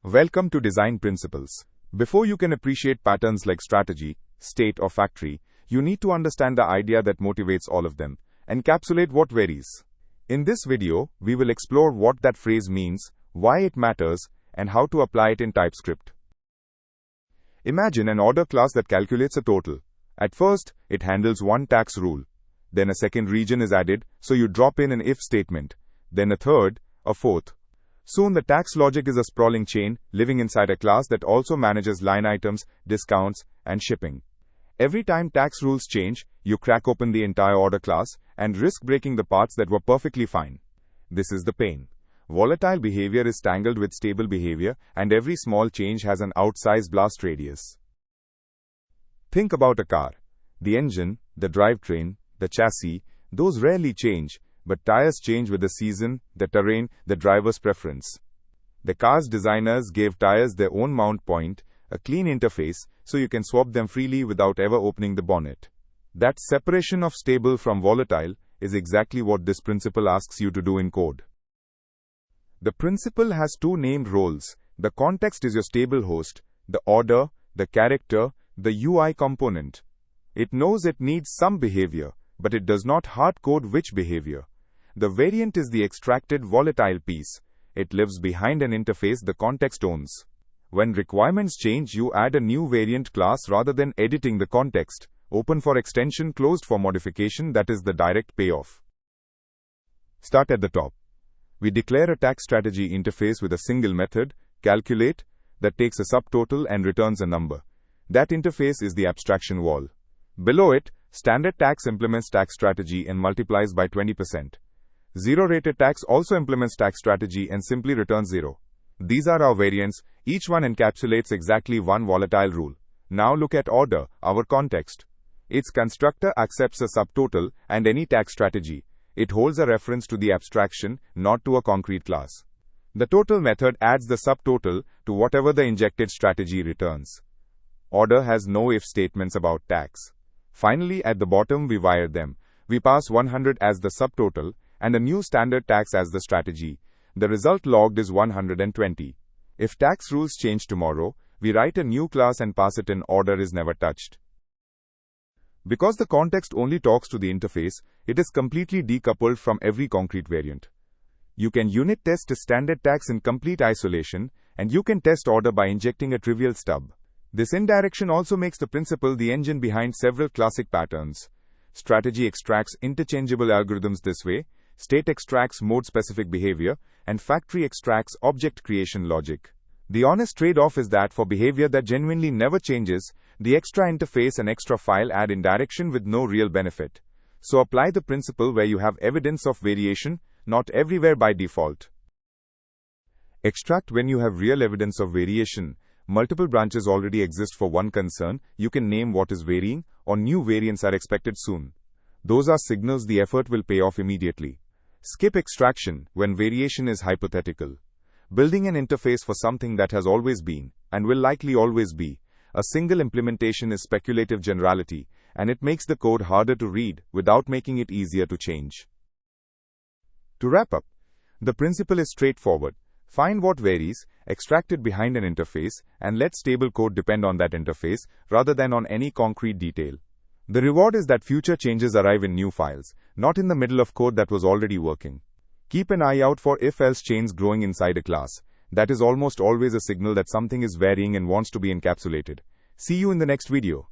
Welcome to Design Principles. Before you can appreciate patterns like strategy, state, or factory, you need to understand the idea that motivates all of them. Encapsulate what varies. In this video, we will explore what that phrase means, why it matters, and how to apply it in TypeScript. Imagine an order class that calculates a total. At first, it handles one tax rule. Then a second region is added, so you drop in an if statement. Then a third, a fourth. Soon the tax logic is a sprawling chain, living inside a class that also manages line items, discounts, and shipping. Every time tax rules change, you crack open the entire order class and risk breaking the parts that were perfectly fine. This is the pain. Volatile behavior is tangled with stable behavior, and every small change has an outsized blast radius. Think about a car. The engine, the drivetrain, the chassis, those rarely change, but tires change with the season, the terrain, the driver's preference. The car's designers gave tires their own mount point, a clean interface, so you can swap them freely without ever opening the bonnet. That separation of stable from volatile is exactly what this principle asks you to do in code. The principle has two named roles. The context is your stable host, the order, the character, the UI component. It knows it needs some behavior, but it does not hard-code which behavior. The variant is the extracted volatile piece. It lives behind an interface the context owns. When requirements change, you add a new variant class rather than editing the context. Open for extension, closed for modification. That is the direct payoff. Start at the top. We declare a tax strategy interface with a single method, calculate, that takes a subtotal and returns a number. That interface is the abstraction wall. Below it, standard tax implements tax strategy and multiplies by 20%. Zero-rated tax also implements tax strategy and simply returns 0. These are our variants. Each one encapsulates exactly one volatile rule. Now look at order, our context. Its constructor accepts a subtotal and any tax strategy. It holds a reference to the abstraction, not to a concrete class. The total method adds the subtotal to whatever the injected strategy returns. Order has no if statements about tax. Finally, at the bottom we wire them. We pass 100 as the subtotal and a new standard tax as the strategy. The result logged is 120. If tax rules change tomorrow, we write a new class and pass it in. Order is never touched. Because the context only talks to the interface, it is completely decoupled from every concrete variant. You can unit test a standard tax in complete isolation, and you can test order by injecting a trivial stub. This indirection also makes the principle the engine behind several classic patterns. Strategy extracts interchangeable algorithms this way, state extracts mode-specific behavior, and factory extracts object creation logic. The honest trade-off is that for behavior that genuinely never changes, the extra interface and extra file add indirection with no real benefit. So apply the principle where you have evidence of variation, not everywhere by default. Extract when you have real evidence of variation. Multiple branches already exist for one concern. You can name what is varying, or new variants are expected soon. Those are signals the effort will pay off immediately. Skip extraction when variation is hypothetical. Building an interface for something that has always been, and will likely always be, a single implementation is speculative generality, and it makes the code harder to read without making it easier to change. To wrap up, the principle is straightforward. Find what varies, extract it behind an interface, and let stable code depend on that interface rather than on any concrete detail. The reward is that future changes arrive in new files, not in the middle of code that was already working. Keep an eye out for if-else chains growing inside a class. That is almost always a signal that something is varying and wants to be encapsulated. See you in the next video.